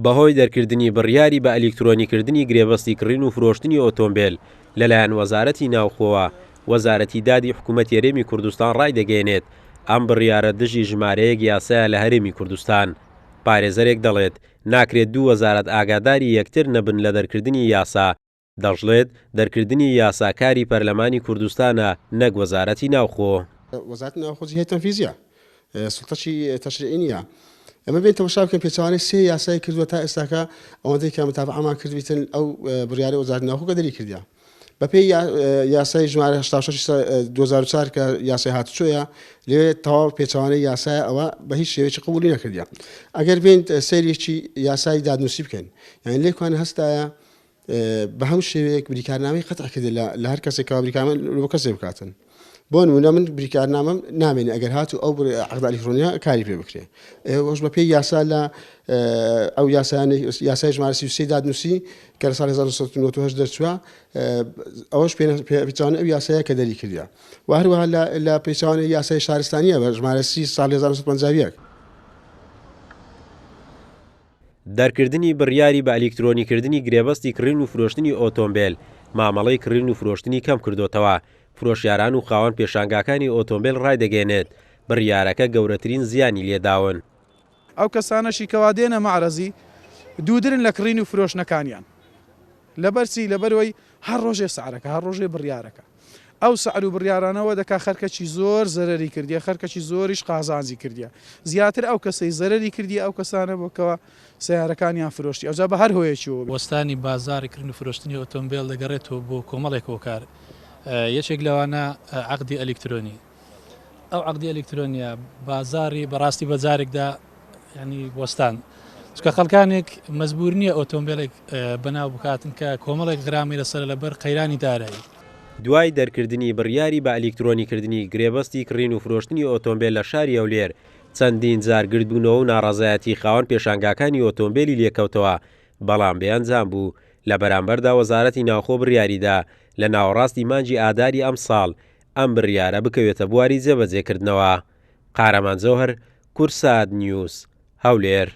بەهۆی دەرکردنی بڕیاری بە ئەلیکترۆنیکردنی گرێبەستی کڕین و فرۆشتنی ئۆتۆمبیل لەلایەن وەزارەتی ناوخۆوە، وەزارەتی دادی حکوومەت هەرێمی کوردستان ڕایدەگەێنێت ئەم بڕیارە دژی ژمارەیەک یاسایە لە هەرێمی کوردستان. پارێزەرێک دەڵێت ناکرێت دوو وەزارەت ئاگاداری یەکتر نەبن لە دەرکردنی یاسا. دەژڵێت دەرکردنی یاساکاری پەرلەمانی کوردستانە نەک وەزارەتی ناوخۆ. وەزارەتی ناوخۆ هەیە تەنفیزیە، سوڵتەی تەشریعی نییە. ئەمە بێن تەماشا بکەن پێچوانەی سێ یاسای کردووە تا ئێستاکە ئەوەندەی کە متابعەمان کردویتن ئەو بڕیارەی وەزارەتی ناوخۆ دەری کردیە. بەپێی یاسای ژمارە 2004 کە یاسای هاتوچۆیە لێ تەواو پێچوانەی یاسای ئەوە بە هیچ شێوەیەکی قبولی نەکردیە. ئەگەر بێن سەیرێکی یاسای دادنووسی بکەین، یعنی لێکوانە هەستایە بە هەموو شێوەیەک بریکارنامەی قەتع کردێت لە هەر کەسێک بریکارنامە بۆ کەسێک بکاتن. بۆ نمونە من بریکارنامەم نامێنێ ئەگەر هاتو ئەو عەقد ئەلیکترۆنیا کاری پێ بکرێ. ئەوەش بەپێی یاسا لە ئەو یاسای ژمارە 33 دادنووسی کە لە ساڵی 1998 دەرچووە، ئەوەش پێچوانە ئەو یاسایە کە دەری کردیە. و هەروەها لە پێچوانەی یاسای شارستانیە بە ژمارە 30 ساڵی 1950. دەرکردنی بڕیاری بە ئەلیکترۆنیکردنی گرێبەستی کڕین و فرۆشتنی ئۆتۆمبیل مامەڵەی کڕین و فرۆشتنی کەم کردوتەوە. فرۆشیاران و خاوەن پێشانگاکانی ئۆتۆمبیل ڕایدەگەێنێت بڕیارەکە گەورەترین زیانی لێداون. ئەو کەسانەشی کەوا دێنە مەعرەزی دوودرن لە کڕین و فرۆشتنەکانیان لەبەرچی لەبەرەوەی هەر ڕۆژێ سعرەکە، هەر ڕۆژێ بڕیارەکە. ئەو سعر و بڕیارانەوە دەکا خەرکەچی زۆر زەرەری کردیە، خەرکەچی زۆریش قازانجی کردیە. زیاتر ئەو کەسەی زەرەری کردی ئەو کەسانە بۆکەوە سیارەکانیان فرۆشتی. ئەوجا بە هەر هۆیەکیەوە وەستانی بازاری کردن و فرۆشتنی ئۆتۆمبیل دەگەڕێتەوە بۆ کۆمەڵێک هۆکار. یەکێک لەوانە عەقدی ئەلیکترۆنی. ئەو عەقدی ئەلیکترۆنیە بازاری بەڕاستی بەجارێکدا ینی وەستان. چکە خەڵکانێک مەجبور نییە ئۆتۆمبیلێک بەناو بکاتن کە کۆمەڵێک غرامی لەسەر لەبەر قەیرانی دارایی. دوای دەرکردنی بڕیاری بە ئەلیکترۆنیکردنی گرێبەستی کڕین و فرۆشتنی ئۆتۆمبیل لە شاری هەولێر چەندین جار گردبوونەوە و ناڕەزایەتی خاوەن پێشانگاکانی ئۆتۆمبیلی لێکەوتەوە، بەڵام بێئەنجام بوو. لە بەرامبەردا وەزارەتی ناوخۆ بڕیاریدا لە ناوەڕاستی مانگی ئاداری ئەم ساڵ ئەم بڕیارە بکەوێتە بواری جێبەجێکردنەوە. قارەمان جەوهەر، کورسات نیوز، هەولێر.